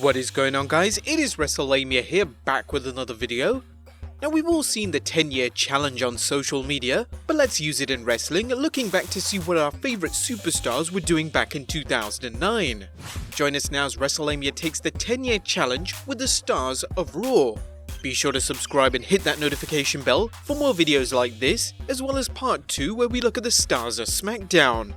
What is going on, guys? It is Wresltlelamia here, back with another video. Now, we've all seen the 10-year challenge on social media, but let's use it in wrestling, looking back to see what our favourite superstars were doing back in 2009. Join us now as Wresltlelamia takes the 10-year challenge with the stars of Raw. Be sure to subscribe and hit that notification bell for more videos like this, as well as part 2 where we look at the stars of SmackDown.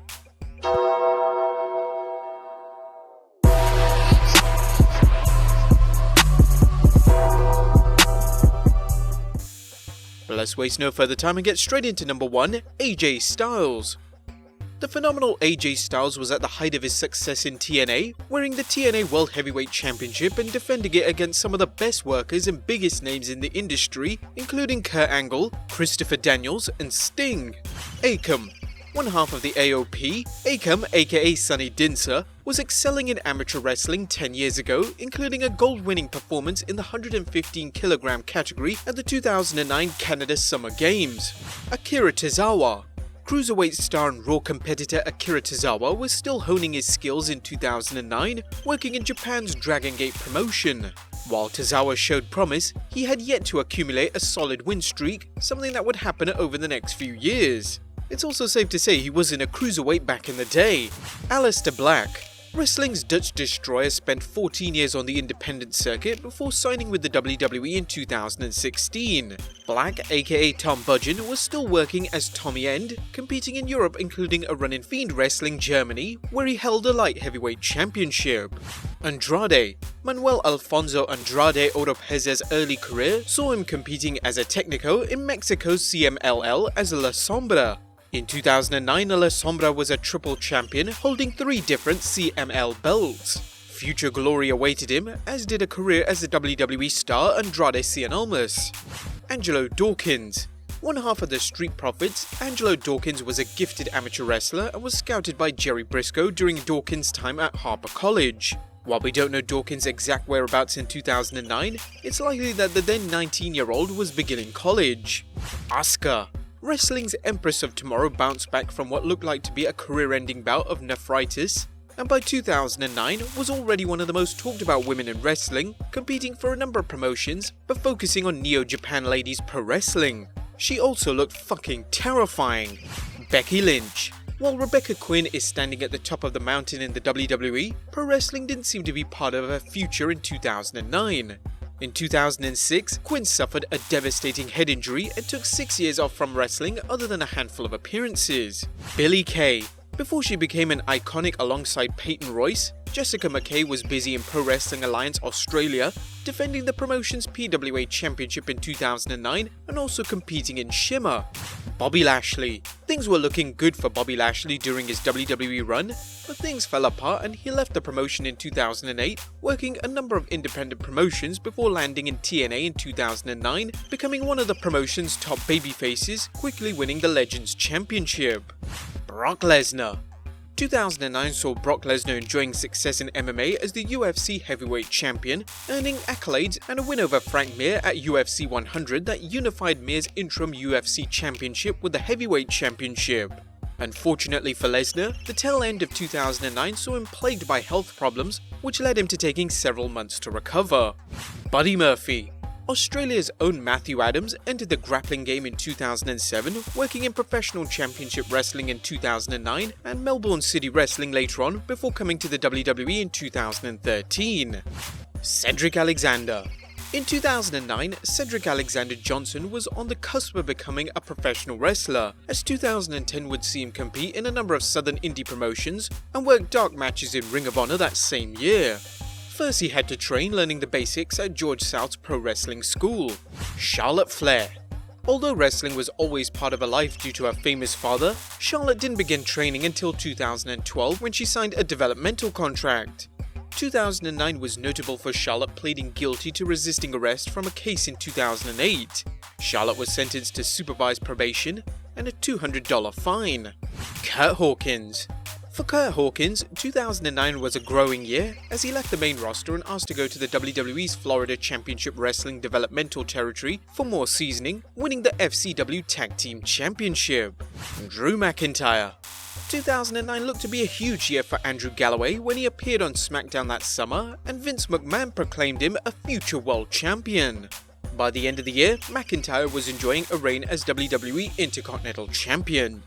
Let's waste no further time and get straight into number 1, AJ Styles. The phenomenal AJ Styles was at the height of his success in TNA, wearing the TNA World Heavyweight Championship and defending it against some of the best workers and biggest names in the industry, including Kurt Angle, Christopher Daniels, and Sting. Akam, one half of the AOP, Akam aka Sonny Dinser, was excelling in amateur wrestling 10 years ago, including a gold-winning performance in the 115kg category at the 2009 Canada Summer Games. AKIRA TOZAWA. Cruiserweight star and Raw competitor AKIRA TOZAWA was still honing his skills in 2009, working in Japan's Dragon Gate promotion. While TOZAWA showed promise, he had yet to accumulate a solid win streak, something that would happen over the next few years. It's also safe to say he wasn't a cruiserweight back in the day. Aleister Black. Wrestling's Dutch Destroyer spent 14 years on the independent circuit before signing with the WWE in 2016. Black, aka Tom Budgeon, was still working as Tommy End, competing in Europe including a run in Fiend Wrestling Germany, where he held a light heavyweight championship. Andrade. Manuel Alfonso Andrade Oropez's early career saw him competing as a Técnico in Mexico's CMLL as La Sombra. In 2009, La Sombra was a triple champion, holding 3 different CML belts. Future glory awaited him, as did a career as the WWE star Andrade Cien Almas. Angelo Dawkins. One half of the Street Profits, Angelo Dawkins was a gifted amateur wrestler and was scouted by Jerry Briscoe during Dawkins' time at Harper College. While we don't know Dawkins' exact whereabouts in 2009, it's likely that the then 19-year-old was beginning college. Asuka. Wrestling's Empress of Tomorrow bounced back from what looked like to be a career-ending bout of nephritis, and by 2009 was already one of the most talked about women in wrestling, competing for a number of promotions but focusing on Neo Japan Ladies Pro Wrestling. She also looked fucking terrifying. Becky Lynch. While Rebecca Quinn is standing at the top of the mountain in the WWE, pro wrestling didn't seem to be part of her future in 2009. In 2006, Quinn suffered a devastating head injury and took 6 years off from wrestling other than a handful of appearances. Billie Kay. Before she became an iconic alongside Peyton Royce, Jessica McKay was busy in Pro Wrestling Alliance Australia, defending the promotion's PWA Championship in 2009 and also competing in Shimmer. Bobby Lashley. Things were looking good for Bobby Lashley during his WWE run, but things fell apart and he left the promotion in 2008, working a number of independent promotions before landing in TNA in 2009, becoming one of the promotion's top babyfaces, quickly winning the Legends Championship. Brock Lesnar. 2009 saw Brock Lesnar enjoying success in MMA as the UFC heavyweight champion, earning accolades and a win over Frank Mir at UFC 100 that unified Mir's interim UFC championship with the heavyweight championship. Unfortunately for Lesnar, the tail end of 2009 saw him plagued by health problems, which led him to taking several months to recover. Buddy Murphy. Australia's own Matthew Adams entered the grappling game in 2007, working in professional championship wrestling in 2009 and Melbourne City Wrestling later on before coming to the WWE in 2013. Cedric Alexander. In 2009, Cedric Alexander Johnson was on the cusp of becoming a professional wrestler, as 2010 would see him compete in a number of southern indie promotions and work dark matches in Ring of Honor that same year. First he had to train learning the basics at George South's Pro Wrestling School. Charlotte Flair. Although wrestling was always part of her life due to her famous father, Charlotte didn't begin training until 2012 when she signed a developmental contract. 2009 was notable for Charlotte pleading guilty to resisting arrest from a case in 2008. Charlotte was sentenced to supervised probation and a $200 fine. Curt Hawkins. For Curt Hawkins, 2009 was a growing year as he left the main roster and asked to go to the WWE's Florida Championship Wrestling developmental territory for more seasoning, winning the FCW Tag Team Championship. Drew McIntyre. 2009 looked to be a huge year for Andrew Galloway when he appeared on SmackDown that summer and Vince McMahon proclaimed him a future world champion. By the end of the year, McIntyre was enjoying a reign as WWE Intercontinental Champion.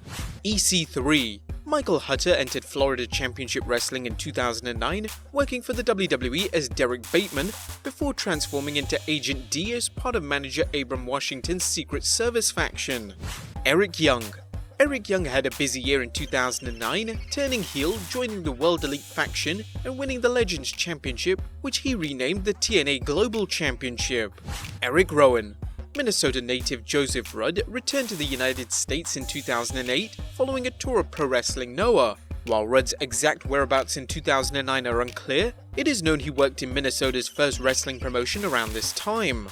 EC3. Michael Hutter entered Florida Championship Wrestling in 2009, working for the WWE as Derek Bateman before transforming into Agent D as part of manager Abram Washington's Secret Service faction. Eric Young. Eric Young had a busy year in 2009, turning heel, joining the World Elite faction, and winning the Legends Championship, which he renamed the TNA Global Championship. Eric Rowan. Minnesota native Joseph Rudd returned to the United States in 2008 following a tour of Pro Wrestling Noah. While Rudd's exact whereabouts in 2009 are unclear, it is known he worked in Minnesota's first wrestling promotion around this time.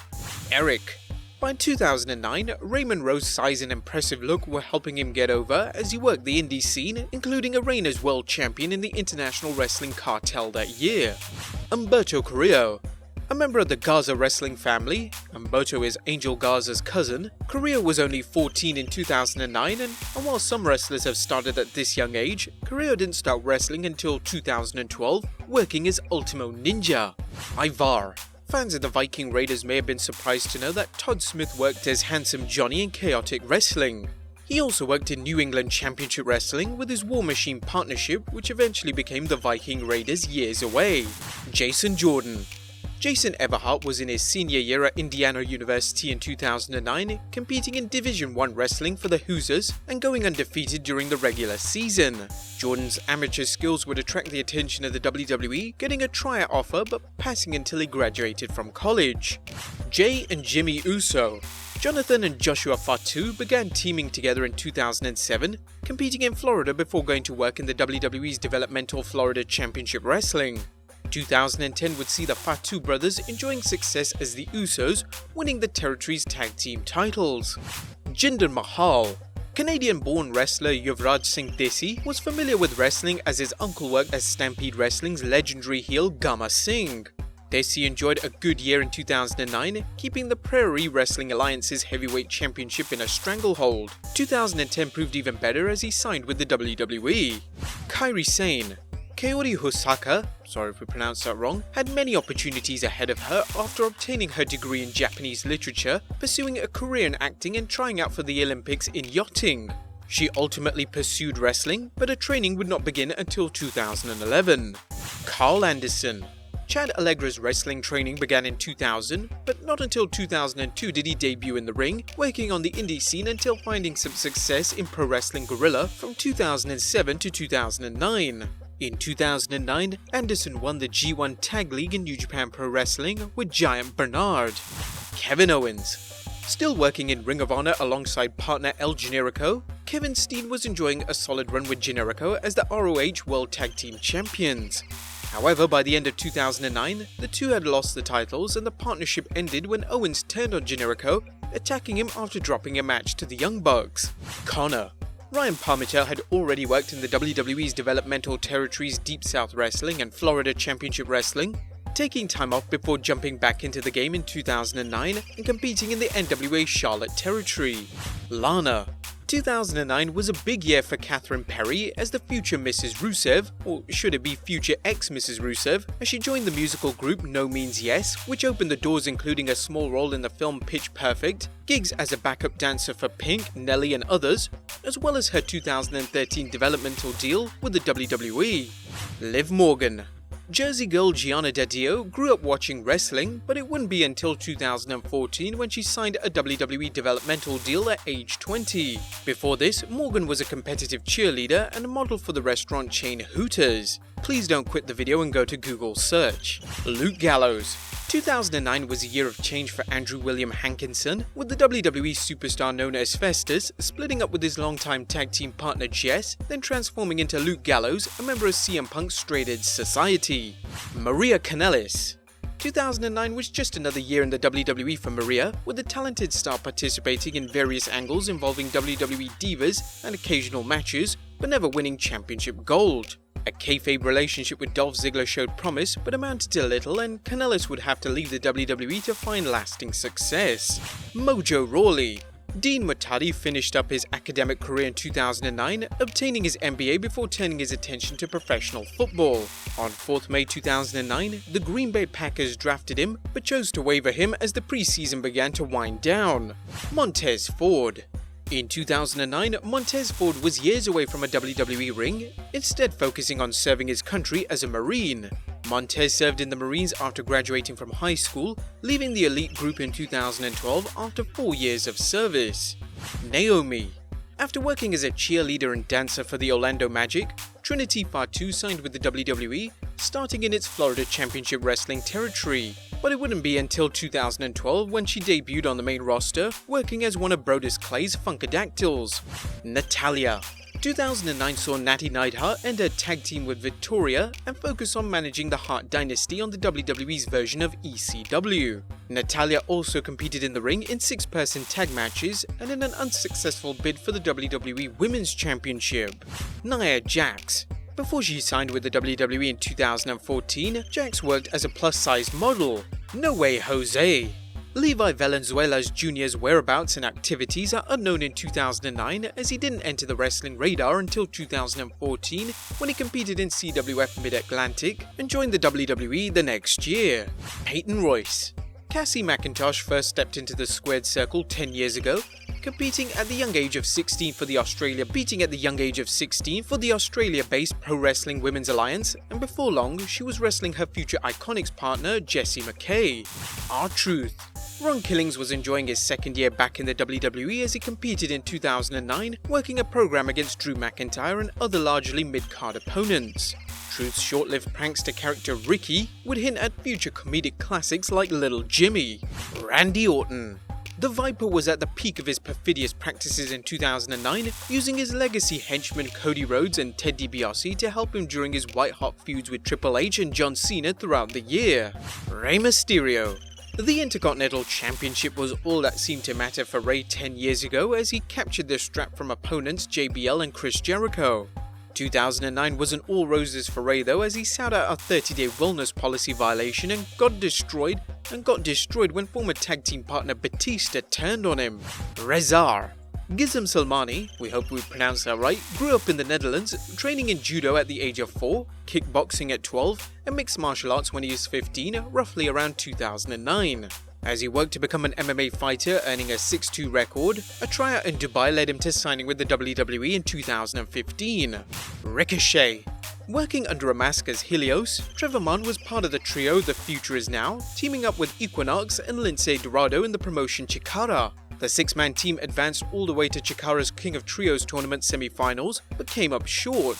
Eric. By 2009, Raymond Rowe's size and impressive look were helping him get over as he worked the indie scene, including a reign as world champion in the International Wrestling Cartel that year. Humberto Carrillo. A member of the Garza wrestling family, Humberto is Angel Garza's cousin. Carrillo was only 14 in 2009 and while some wrestlers have started at this young age, Carrillo didn't start wrestling until 2012, working as Ultimo Ninja. Ivar. Fans of the Viking Raiders may have been surprised to know that Todd Smith worked as Handsome Johnny in Chaotic Wrestling. He also worked in New England Championship Wrestling with his War Machine partnership, which eventually became the Viking Raiders years away. Jason Jordan. Jason Everhart was in his senior year at Indiana University in 2009, competing in Division I wrestling for the Hoosiers and going undefeated during the regular season. Jordan's amateur skills would attract the attention of the WWE, getting a tryout offer but passing until he graduated from college. Jay and Jimmy Uso. Jonathan and Joshua Fatu began teaming together in 2007, competing in Florida before going to work in the WWE's developmental Florida Championship Wrestling. 2010 would see the Fatu brothers enjoying success as the Usos, winning the territory's tag team titles. Jinder Mahal. Canadian-born wrestler Yuvraj Singh Desi was familiar with wrestling as his uncle worked as Stampede Wrestling's legendary heel Gama Singh. Desi enjoyed a good year in 2009, keeping the Prairie Wrestling Alliance's heavyweight championship in a stranglehold. 2010 proved even better as he signed with the WWE. Kairi Sane. Kaori Hosaka, sorry if we pronounced that wrong, had many opportunities ahead of her after obtaining her degree in Japanese literature, pursuing a career in acting and trying out for the Olympics in yachting. She ultimately pursued wrestling, but her training would not begin until 2011. Carl Anderson. Chad Allegra's wrestling training began in 2000, but not until 2002 did he debut in the ring, working on the indie scene until finding some success in Pro Wrestling Guerrilla from 2007 to 2009. In 2009, Anderson won the G1 Tag League in New Japan Pro Wrestling with Giant Bernard. Kevin Owens. Still working in Ring of Honor alongside partner El Generico, Kevin Steen was enjoying a solid run with Generico as the ROH World Tag Team Champions. However, by the end of 2009, the two had lost the titles and the partnership ended when Owens turned on Generico, attacking him after dropping a match to the Young Bucks. KONNOR. Ryan Palmitel had already worked in the WWE's developmental territories Deep South Wrestling and Florida Championship Wrestling, taking time off before jumping back into the game in 2009 and competing in the NWA Charlotte territory. LANA. 2009 was a big year for Catherine Perry as the future Mrs. Rusev, or should it be future ex-Mrs. Rusev, as she joined the musical group No Means Yes, which opened the doors including a small role in the film Pitch Perfect, gigs as a backup dancer for Pink, Nelly and others, as well as her 2013 developmental deal with the WWE. Liv Morgan. Jersey girl Gianna Daddio grew up watching wrestling, but it wouldn't be until 2014 when she signed a WWE developmental deal at age 20. Before this, Morgan was a competitive cheerleader and a model for the restaurant chain Hooters. Please don't quit the video and go to Google search. Luke Gallows. 2009 was a year of change for Andrew William Hankinson, with the WWE superstar known as Festus splitting up with his longtime tag team partner Jess, then transforming into Luke Gallows, a member of CM Punk's Straight Edge Society. Maria Kanellis. 2009 was just another year in the WWE for Maria, with the talented star participating in various angles involving WWE divas and occasional matches, but never winning championship gold. A kayfabe relationship with Dolph Ziggler showed promise, but amounted to little, and Kanellis would have to leave the WWE to find lasting success. Mojo Rawley. Dean Mutati finished up his academic career in 2009, obtaining his MBA before turning his attention to professional football. On 4th May 2009, the Green Bay Packers drafted him, but chose to waiver him as the preseason began to wind down. Montez Ford. In 2009, Montez Ford was years away from a WWE ring, instead focusing on serving his country as a Marine. Montez served in the Marines after graduating from high school, leaving the elite group in 2012 after 4 years of service. Naomi. After working as a cheerleader and dancer for the Orlando Magic, Trinity Fatu signed with the WWE, starting in its Florida Championship Wrestling territory. But it wouldn't be until 2012 when she debuted on the main roster, working as one of Brodus Clay's Funkadactyls. Natalya. 2009 saw Natty Neidhart end her tag team with Victoria and focus on managing the Hart Dynasty on the WWE's version of ECW. Natalya also competed in the ring in 6-person tag matches and in an unsuccessful bid for the WWE Women's Championship. Nia Jax. Before she signed with the WWE in 2014, Jax worked as a plus-size model. No Way Jose. Levi Valenzuela Jr.'s whereabouts and activities are unknown in 2009 as he didn't enter the wrestling radar until 2014 when he competed in CWF Mid-Atlantic and joined the WWE the next year. Peyton Royce. Cassie McIntosh first stepped into the squared circle 10 years ago, competing at the young age of 16 for the Australia-based Pro Wrestling Women's Alliance, and before long she was wrestling her future Iconics partner Jessie McKay. R-Truth. Ron Killings was enjoying his second year back in the WWE as he competed in 2009, working a program against Drew McIntyre and other largely mid-card opponents. Truth's short-lived prankster character Ricky would hint at future comedic classics like Little Jimmy. Randy Orton. The Viper was at the peak of his perfidious practices in 2009, using his legacy henchmen Cody Rhodes and Ted DiBiase to help him during his white-hot feuds with Triple H and John Cena throughout the year. Rey Mysterio. The Intercontinental Championship was all that seemed to matter for Rey 10 years ago as he captured the strap from opponents JBL and Chris Jericho. 2009 wasn't all roses for Rey though, as he sat out a 30-day wellness policy violation and got destroyed when former tag team partner Batista turned on him. Rezar. Gizem Salmani, we hope we pronounced that right, grew up in the Netherlands, training in judo at the age of 4, kickboxing at 12, and mixed martial arts when he was 15, roughly around 2009. As he worked to become an MMA fighter, earning a 6-2 record, a tryout in Dubai led him to signing with the WWE in 2015. Ricochet. Working under a mask as Helios, Trevor Munn was part of the trio The Future Is Now, teaming up with Equinox and Lince Dorado in the promotion Chikara. The 6-man team advanced all the way to Chikara's King of Trios tournament semi-finals, but came up short.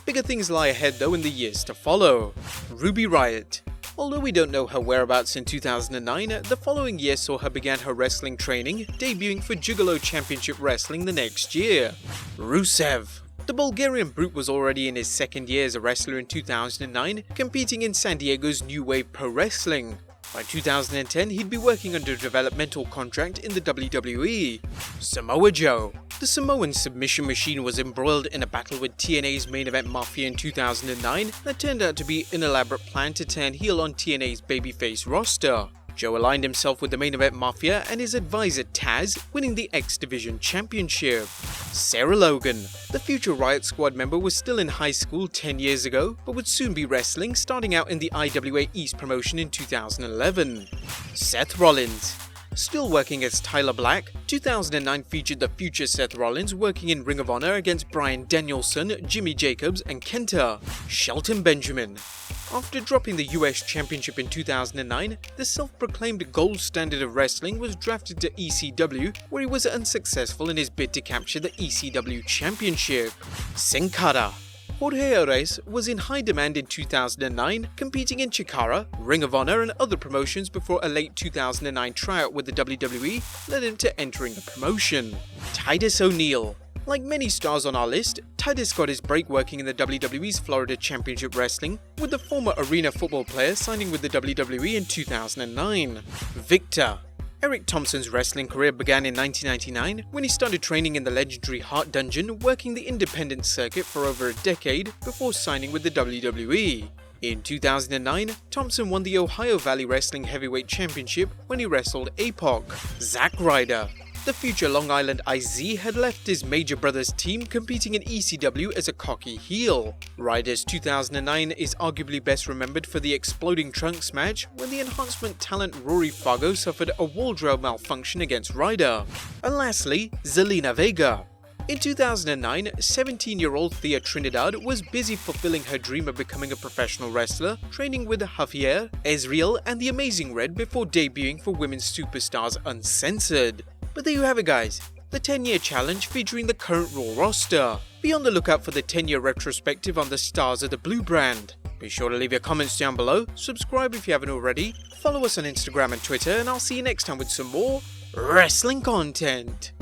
Bigger things lie ahead though in the years to follow. Ruby Riott. Although we don't know her whereabouts in 2009, the following year saw her begin her wrestling training, debuting for Gigolo Championship Wrestling the next year. Rusev. The Bulgarian Brute was already in his second year as a wrestler in 2009, competing in San Diego's New Wave Pro Wrestling. By 2010, he'd be working under a developmental contract in the WWE. Samoa Joe. The Samoan submission machine was embroiled in a battle with TNA's Main Event Mafia in 2009 that turned out to be an elaborate plan to turn heel on TNA's babyface roster. Joe aligned himself with the Main Event Mafia and his advisor Taz, winning the X Division Championship. Sarah Logan. The future Riot Squad member was still in high school 10 years ago, but would soon be wrestling, starting out in the IWA East promotion in 2011. Seth Rollins. Still working as Tyler Black, 2009 featured the future Seth Rollins working in Ring of Honor against Bryan Danielson, Jimmy Jacobs and Kenta. Shelton Benjamin. After dropping the US Championship in 2009, the self-proclaimed gold standard of wrestling was drafted to ECW, where he was unsuccessful in his bid to capture the ECW Championship. Sin Cara. Jorge Ares was in high demand in 2009, competing in Chikara, Ring of Honor and other promotions before a late 2009 tryout with the WWE led him to entering the promotion. Titus O'Neil. Like many stars on our list, Titus got his break working in the WWE's Florida Championship Wrestling, with the former arena football player signing with the WWE in 2009. Victor. Eric Thompson's wrestling career began in 1999 when he started training in the legendary Hart Dungeon, working the independent circuit for over a decade before signing with the WWE. In 2009, Thompson won the Ohio Valley Wrestling Heavyweight Championship when he wrestled APOC. Zack Ryder. The future Long Island IZ had left his major brother's team competing in ECW as a cocky heel. Ryder's 2009 is arguably best remembered for the exploding trunks match when the enhancement talent Rory Fargo suffered a wardrobe malfunction against Ryder. And lastly, Zelina Vega. In 2009, 17-year-old Thea Trinidad was busy fulfilling her dream of becoming a professional wrestler, training with Javier, Ezreal, and the Amazing Red before debuting for Women's Superstars Uncensored. But there you have it, guys, the 10-year challenge featuring the current Raw roster. Be on the lookout for the 10-year retrospective on the stars of the blue brand. Be sure to leave your comments down below, subscribe if you haven't already, follow us on Instagram and Twitter, and I'll see you next time with some more wrestling content.